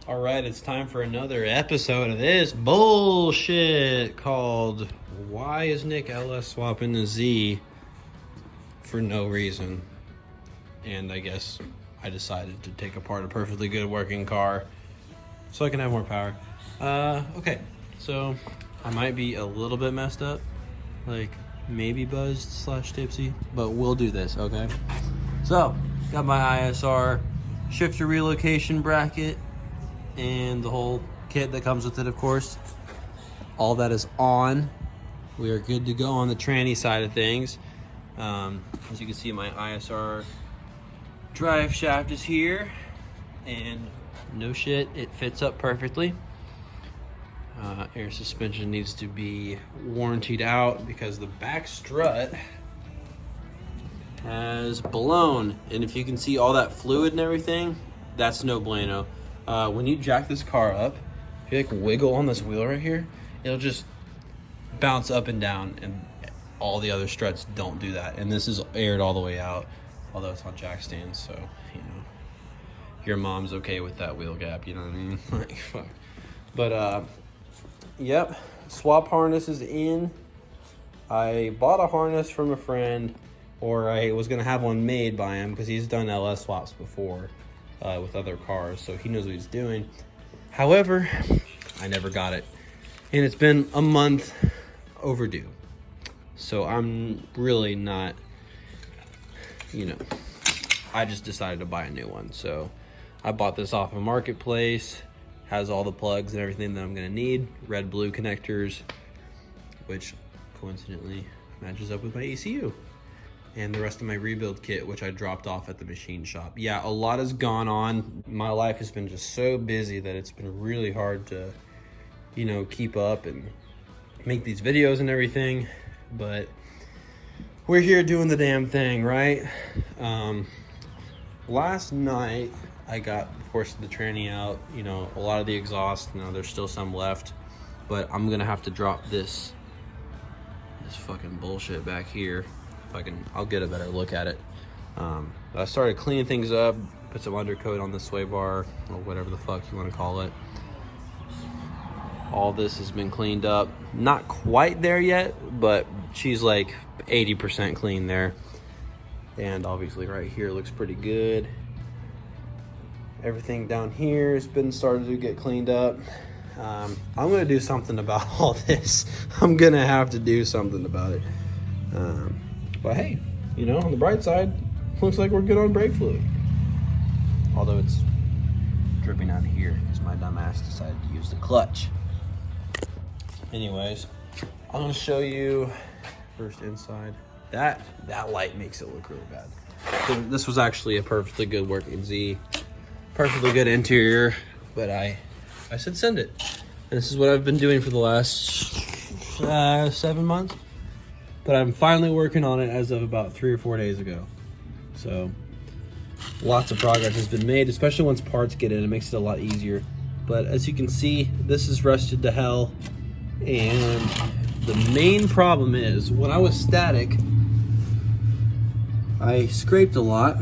All right, it's time for another episode of this bullshit called Why is Nick LS swapping the Z for no reason? And I guess I decided to take apart a perfectly good working car so I can have more power. Okay, so I might be a little bit messed up, like maybe buzzed / tipsy, but we'll do this, okay? So, got my ISR shifter relocation bracket and the whole kit that comes with it, of course. All that is on. We are good to go on the tranny side of things. As you can see, my ISR drive shaft is here, and no shit, it fits up perfectly. Air suspension needs to be warrantied out because the back strut has blown, and if you can see all that fluid and everything, that's no bueno. When you jack this car up, if you like wiggle on this wheel right here, it'll just bounce up and down, and all the other struts don't do that. And this is aired all the way out, although it's on jack stands, so you know your mom's okay with that wheel gap, you know what I mean? Like, fuck. But yep, swap harness is in. I bought a harness from a friend, or I was gonna have one made by him because he's done LS swaps before with other cars, so he knows what he's doing. However, I never got it, and it's been a month overdue. So I'm really not, I just decided to buy a new one. So I bought this off of Marketplace. Has all the plugs and everything that I'm gonna need. Red blue connectors, which coincidentally matches up with my ECU. And the rest of my rebuild kit, which I dropped off at the machine shop. Yeah, a lot has gone on. My life has been just so busy that it's been really hard to, keep up and make these videos and everything. But we're here doing the damn thing, right? Last night, I got, of course, the tranny out. A lot of the exhaust, there's still some left. But I'm gonna have to drop this fucking bullshit back here. I'll get a better look at it. I started cleaning things up, put some undercoat on the sway bar, or whatever the fuck you want to call it. All this has been cleaned up. Not quite there yet, but she's like 80% clean there. And obviously right here looks pretty good. Everything down here has been started to get cleaned up. I'm gonna do something about all this. I'm gonna have to do something about it. But hey, on the bright side, looks like we're good on brake fluid. Although it's dripping out of here because my dumb ass decided to use the clutch. Anyways, I'm gonna show you first inside. That light makes it look really bad. So this was actually a perfectly good working Z, perfectly good interior, but I said send it. And this is what I've been doing for the last 7 months. But I'm finally working on it as of about 3 or 4 days ago. So lots of progress has been made, especially once parts get in. It makes it a lot easier. But as you can see, this is rusted to hell. And the main problem is when I was static, I scraped a lot,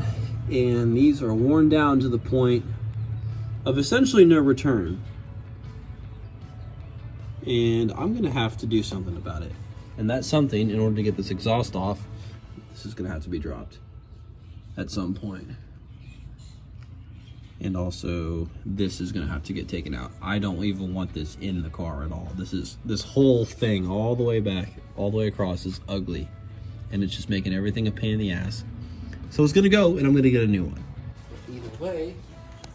and these are worn down to the point of essentially no return. And I'm gonna have to do something about it. And that's something, in order to get this exhaust off, this is gonna have to be dropped at some point. And also, this is gonna have to get taken out. I don't even want this in the car at all. This whole thing, all the way back, all the way across, is ugly. And it's just making everything a pain in the ass. So it's gonna go, and I'm gonna get a new one. Either way,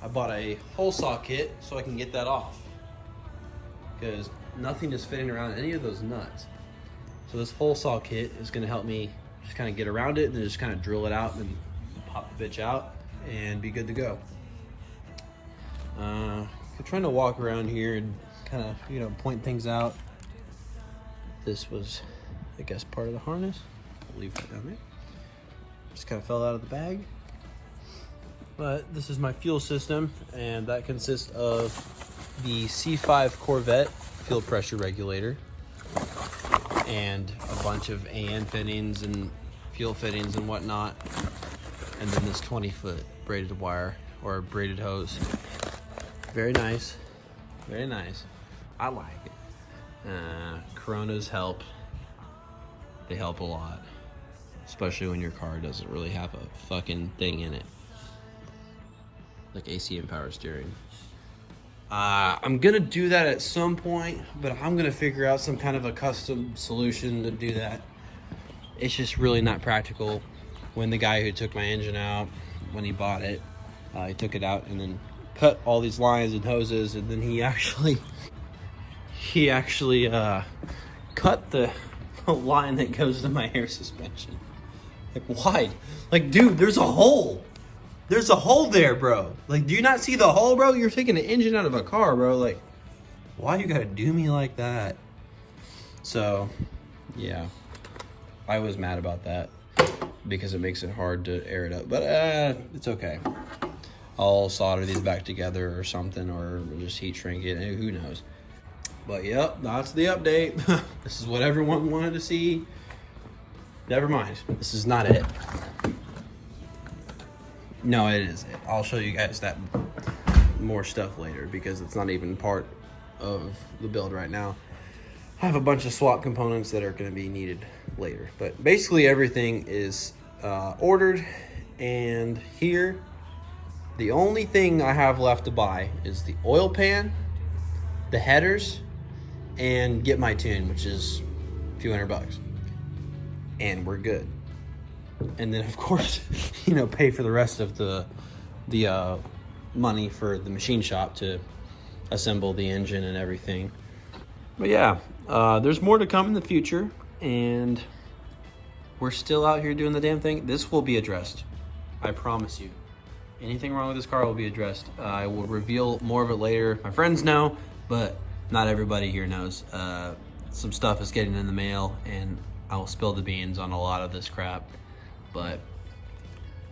I bought a hole saw kit so I can get that off. Because nothing is fitting around any of those nuts. So this hole saw kit is gonna help me just kind of get around it and then just kind of drill it out and pop the bitch out and be good to go. I'm trying to walk around here and kind of, point things out. This was, I guess, part of the harness. I'll leave that down there. Just kind of fell out of the bag. But this is my fuel system, and that consists of the C5 Corvette fuel pressure regulator, and a bunch of AN fittings and fuel fittings and whatnot, and then this 20-foot braided wire or braided hose. Very nice. Very nice. I like it. Coronas help. They help a lot. Especially when your car doesn't really have a fucking thing in it. Like AC and power steering. I'm gonna do that at some point, but I'm gonna figure out some kind of a custom solution to do that. It's just really not practical. When the guy who took my engine out, when he bought it, he took it out and then cut all these lines and hoses, and then he actually cut the line that goes to my air suspension. Like, why? Like, dude, there's a hole. There's a hole there, bro. Like, do you not see the hole, bro? You're taking the engine out of a car, bro. Like, why you gotta do me like that? So, yeah. I was mad about that because it makes it hard to air it up. But, it's okay. I'll solder these back together or something, or just heat shrink it. Who knows? But, yep, that's the update. This is what everyone wanted to see. Never mind. This is not it. No, it is it. I'll show you guys that more stuff later because it's not even part of the build right now. I have a bunch of swap components that are going to be needed later. But basically everything is ordered, and here the only thing I have left to buy is the oil pan, the headers, and get my tune, which is a few $100. And we're good. And then, of course, you know, pay for the rest of the money for the machine shop to assemble the engine and everything. But yeah, there's more to come in the future, and we're still out here doing the damn thing. This will be addressed. I promise you. Anything wrong with this car will be addressed. I will reveal more of it later. My friends know, but not everybody here knows. Some stuff is getting in the mail, and I will spill the beans on a lot of this crap. But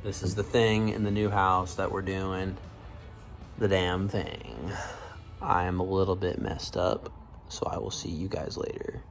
this is the thing in the new house that we're doing. The damn thing. I am a little bit messed up, so I will see you guys later.